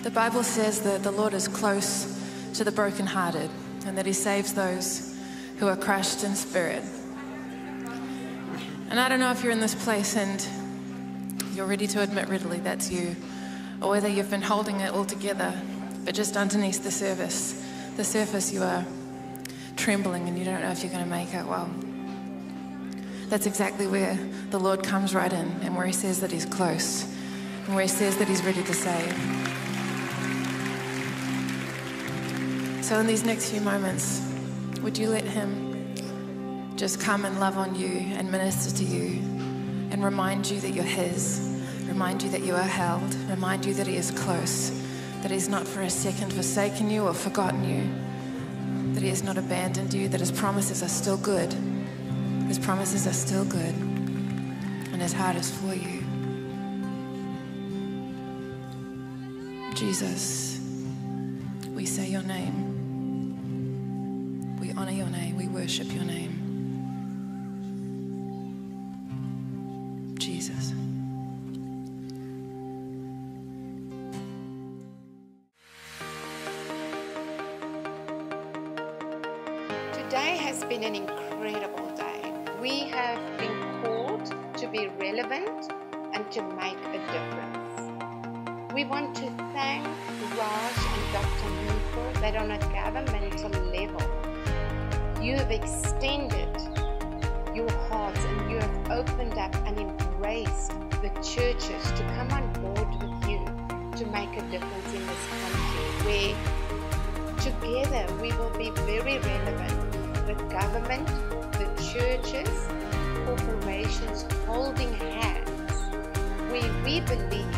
The Bible says that the Lord is close to the brokenhearted and that he saves those who are crushed in spirit. And I don't know if you're in this place and you're ready to admit readily that's you, or whether you've been holding it all together, but just underneath the surface you are trembling and you don't know if you're going to make it. Well, that's exactly where the Lord comes right in, and where he says that he's close, and where he says that he's ready to save. So in these next few moments, would you let him just come and love on you and minister to you and remind you that you're his, remind you that you are held, remind you that he is close, that he's not for a second forsaken you or forgotten you, that he has not abandoned you, that his promises are still good. His promises are still good, and his heart is for you. Jesus, we say your name. We honor your name. We worship your name. Jesus. Today has been an incredible day. We have been called to be relevant and to make a difference. We want to thank Raj and Dr. Nico that on a governmental level, you have extended your hearts and you have opened up and embraced the churches to come on board with you to make a difference in this country, where together we will be very relevant. The government, the churches, corporations holding hands, where we believe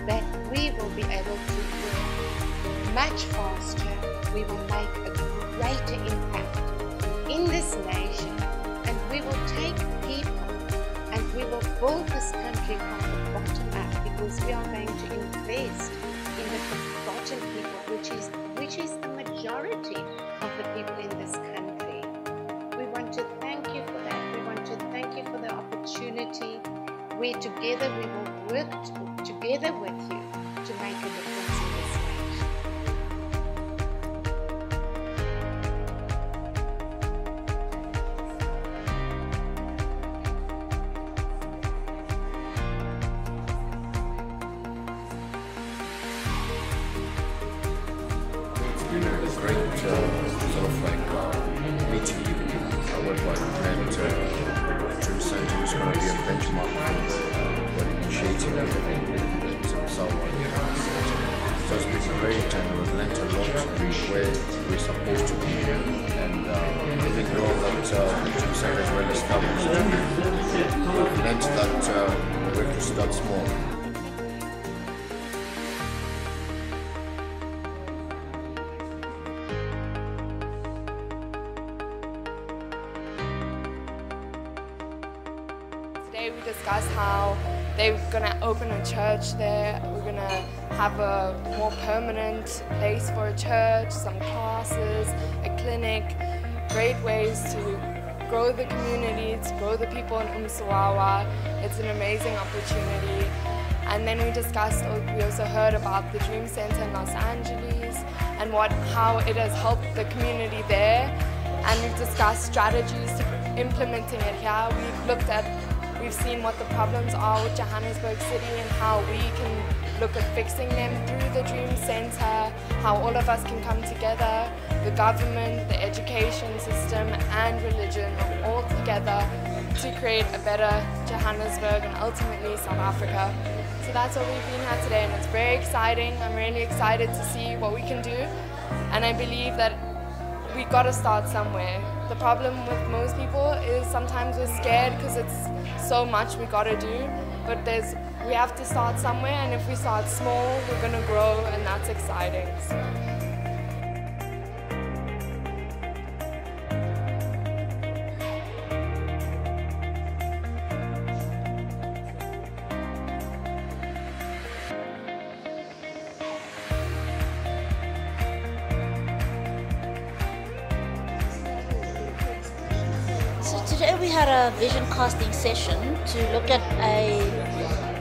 that we will be able to work much faster, we will make a greater impact in this nation, and we will take people and we will build this country from the bottom up, because we are going to invest in the forgotten people, which is the majority of the people in this country. We want to thank you for that. We want to thank you for the opportunity where together we will work together with you to make a difference in this nation. It's been a great sort of like meeting you. I would like Dream Center is going to be a benchmark for initiating that someone. So it's been great, and we've learned a lot where we're supposed to be, and even though that Dream Center is well established, we've learned that we have to start small. Today we discussed how they're going to open a church there. We're going to have a more permanent place for a church, some classes, a clinic, great ways to grow the community, to grow the people in Umsawawa. It's an amazing opportunity. And then we also heard about the Dream Center in Los Angeles and how it has helped the community there. And we've discussed strategies to implementing it here. We've seen what the problems are with Johannesburg City and how we can look at fixing them through the Dream Center, how all of us can come together, the government, the education system and religion all together to create a better Johannesburg and ultimately South Africa. So that's what we've been here today, and it's very exciting. I'm really excited to see what we can do, and I believe that we got to start somewhere. The problem with most people is sometimes we're scared because it's so much we got to do, but we have to start somewhere, and if we start small, we're going to grow, and that's exciting. So today we had a vision casting session to look at a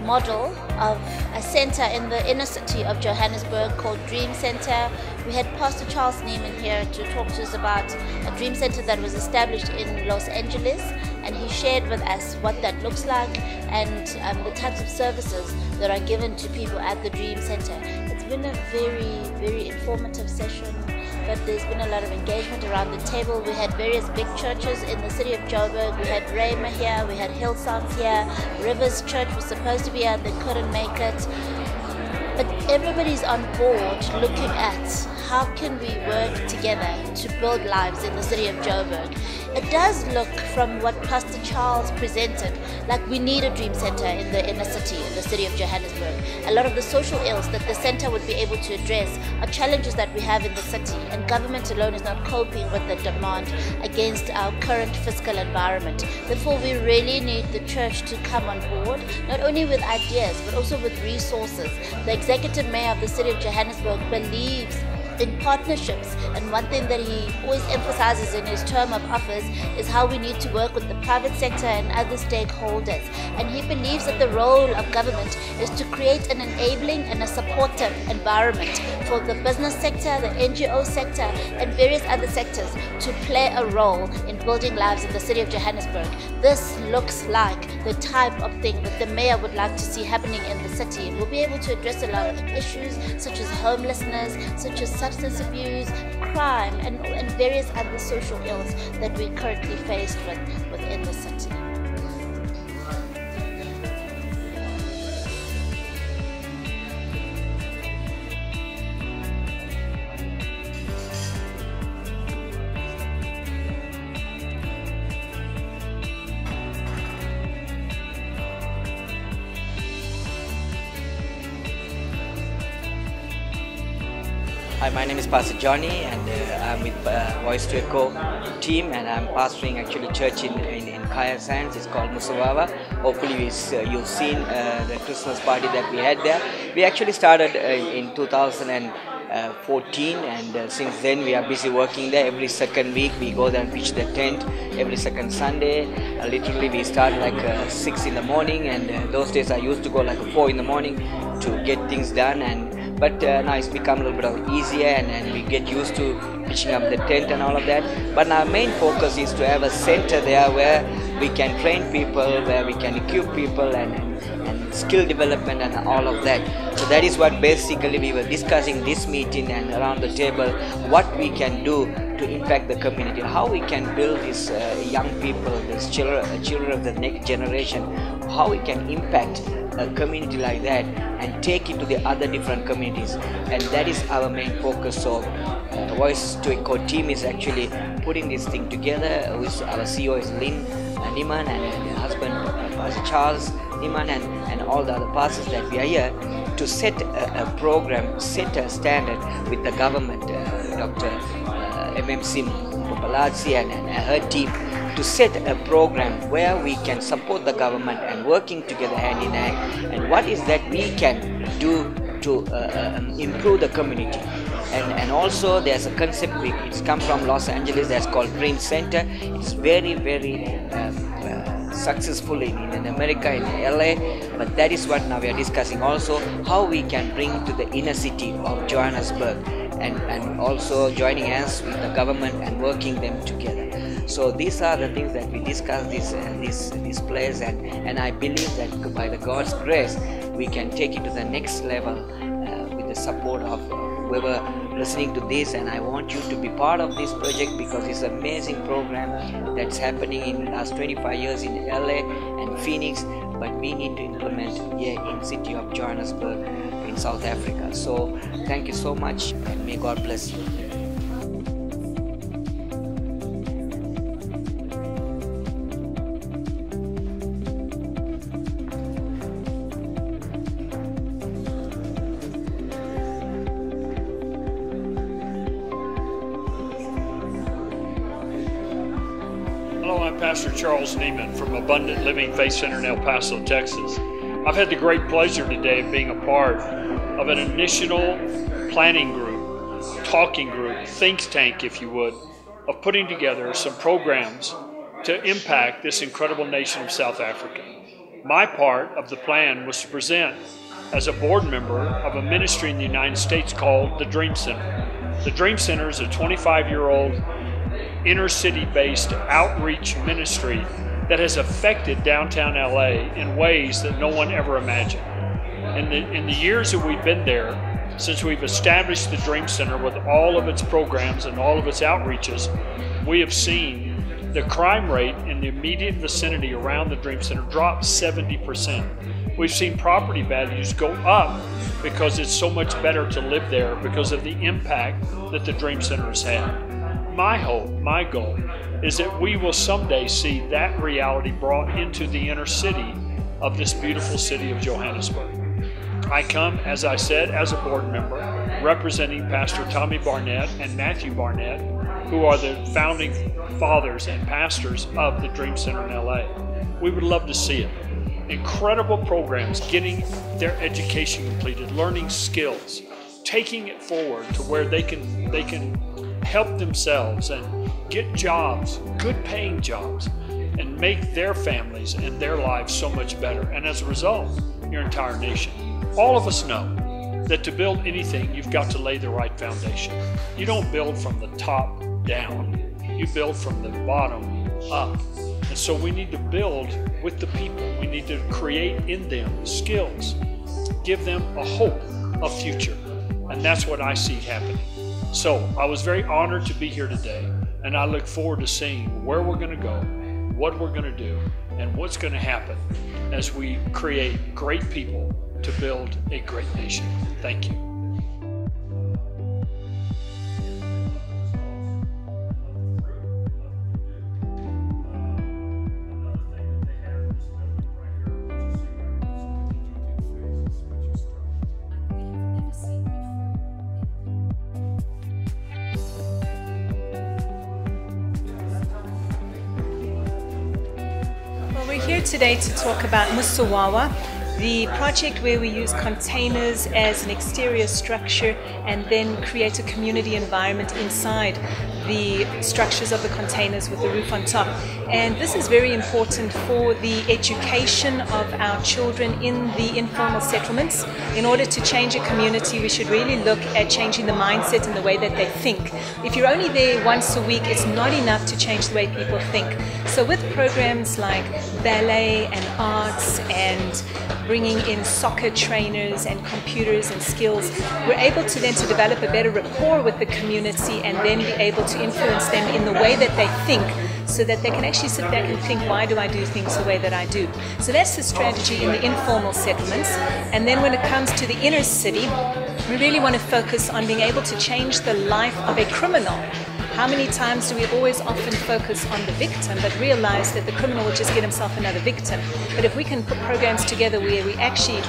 model of a center in the inner city of Johannesburg called Dream Center. We had Pastor Charles Neiman here to talk to us about a dream center that was established in Los Angeles, and he shared with us what that looks like and the types of services that are given to people at the Dream Center. It's been a very informative session, but there's been a lot of engagement around the table. We had various big churches in the city of Joburg. We had Rhema here, we had Hillsongs here, Rivers Church was supposed to be here, they couldn't make it. But everybody's on board looking at how can we work together to build lives in the city of Joburg. It does look, from what Pastor Charles presented, like we need a dream center in the inner city, in the city of Johannesburg. A lot of the social ills that the center would be able to address are challenges that we have in the city, and government alone is not coping with the demand against our current fiscal environment. Therefore, we really need the church to come on board, not only with ideas, but also with resources. The executive mayor of the city of Johannesburg believes in partnerships, and one thing that he always emphasizes in his term of office is how we need to work with the private sector and other stakeholders. And he believes that the role of government is to create an enabling and a supportive environment for the business sector, the NGO sector, and various other sectors to play a role in building lives in the city of Johannesburg. This looks like the type of thing that the mayor would like to see happening in the city, and we'll be able to address a lot of issues such as homelessness, such as substance abuse, crime, and various other social ills that we're currently faced with within the city. Hi, my name is Pastor Johnny, and I'm with Voice to Echo team, and I'm pastoring actually church in Kaya Sands. It's called Musawawa. Hopefully you've seen the Christmas party that we had there. We actually started in 2014, and since then we are busy working there. Every second week we go there and pitch the tent. Every second Sunday, literally we start like 6 in the morning, and those days I used to go like 4 in the morning to get things done. But now it's become a little bit of easier, and we get used to pitching up the tent and all of that. But our main focus is to have a center there where we can train people, where we can equip people, and skill development and all of that. So that is what basically we were discussing this meeting and around the table, what we can do to impact the community, how we can build these young people, these children of the next generation, how we can impact a community like that and take it to the other different communities. And that is our main focus. So Voice to Echo team is actually putting this thing together. With our CEO is Lynn Niman, and her husband Pastor Charles Niman, and all the other pastors that we are here to set a program, set a standard with the government, Dr. MMC Mopalazi and her team, to set a program where we can support the government and working together hand in hand, and what is that we can do to improve the community. And also there's a concept, it's come from Los Angeles, that's called Dream Center. It's very successful in America, in LA, but that is what now we are discussing also, how we can bring to the inner city of Johannesburg, and also joining hands with the government and working them together. So these are the things that we discuss this place, and I believe that by the God's grace we can take it to the next level with the support of whoever listening to this. And I want you to be part of this project because it's an amazing program that's happening in the last 25 years in LA and Phoenix, but we need to implement here in city of Johannesburg in South Africa. So thank you so much, and may God bless you. Hello, I'm Pastor Charles Neiman from Abundant Living Faith Center in El Paso, Texas. I've had the great pleasure today of being a part of an initial planning group, talking group, think tank, if you would, of putting together some programs to impact this incredible nation of South Africa. My part of the plan was to present as a board member of a ministry in the United States called the Dream Center. The Dream Center is a 25-year-old inner city-based outreach ministry that has affected downtown LA in ways that no one ever imagined. In the years that we've been there, since we've established the Dream Center with all of its programs and all of its outreaches, we have seen the crime rate in the immediate vicinity around the Dream Center drop 70%. We've seen property values go up because it's so much better to live there because of the impact that the Dream Center has had. My hope, my goal, is that we will someday see that reality brought into the inner city of this beautiful city of Johannesburg. I come, as I said, as a board member, representing Pastor Tommy Barnett and Matthew Barnett, who are the founding fathers and pastors of the Dream Center in LA. We would love to see it. Incredible programs, getting their education completed, learning skills, taking it forward to where they can help themselves and get jobs, good paying jobs, and make their families and their lives so much better. And as a result, your entire nation. All of us know that to build anything, you've got to lay the right foundation. You don't build from the top down, you build from the bottom up. And so we need to build with the people. We need to create in them skills, give them a hope, a future. And that's what I see happening. So I was very honored to be here today, and I look forward to seeing where we're going to go, what we're going to do, and what's going to happen as we create great people to build a great nation. Thank you. Well, we're here today to talk about Musawawa, the project where we use containers as an exterior structure and then create a community environment inside the structures of the containers with the roof on top. And this is very important for the education of our children in the informal settlements. In order to change a community, we should really look at changing the mindset and the way that they think. If you're only there once a week, it's not enough to change the way people think. So with programs like ballet and arts and bringing in soccer trainers and computers and skills, we're able to then to develop a better rapport with the community and then be able to influence them in the way that they think, so that they can actually sit back and think, why do I do things the way that I do? So that's the strategy in the informal settlements. And then when it comes to the inner city, we really want to focus on being able to change the life of a criminal. How many times do we always often focus on the victim but realize that the criminal will just get himself another victim? But if we can put programs together where we actually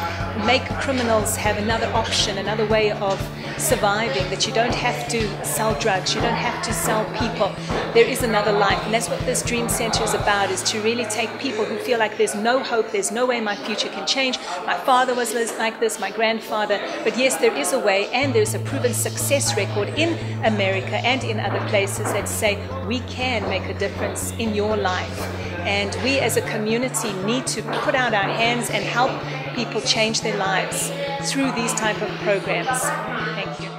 make criminals have another option, another way of surviving, that you don't have to sell drugs, you don't have to sell people, there is another life. And that's what this Dream Center is about, is to really take people who feel like there's no hope, there's no way my future can change. My father was like this, my grandfather, but yes, there is a way, and there's a proven success record in America and in other places that say we can make a difference in your life. And we as a community need to put out our hands and help people change their lives through these type of programs. Thank you.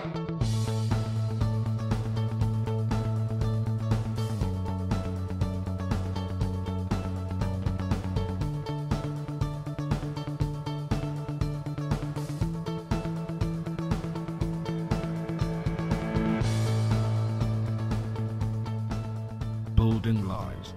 Building lives.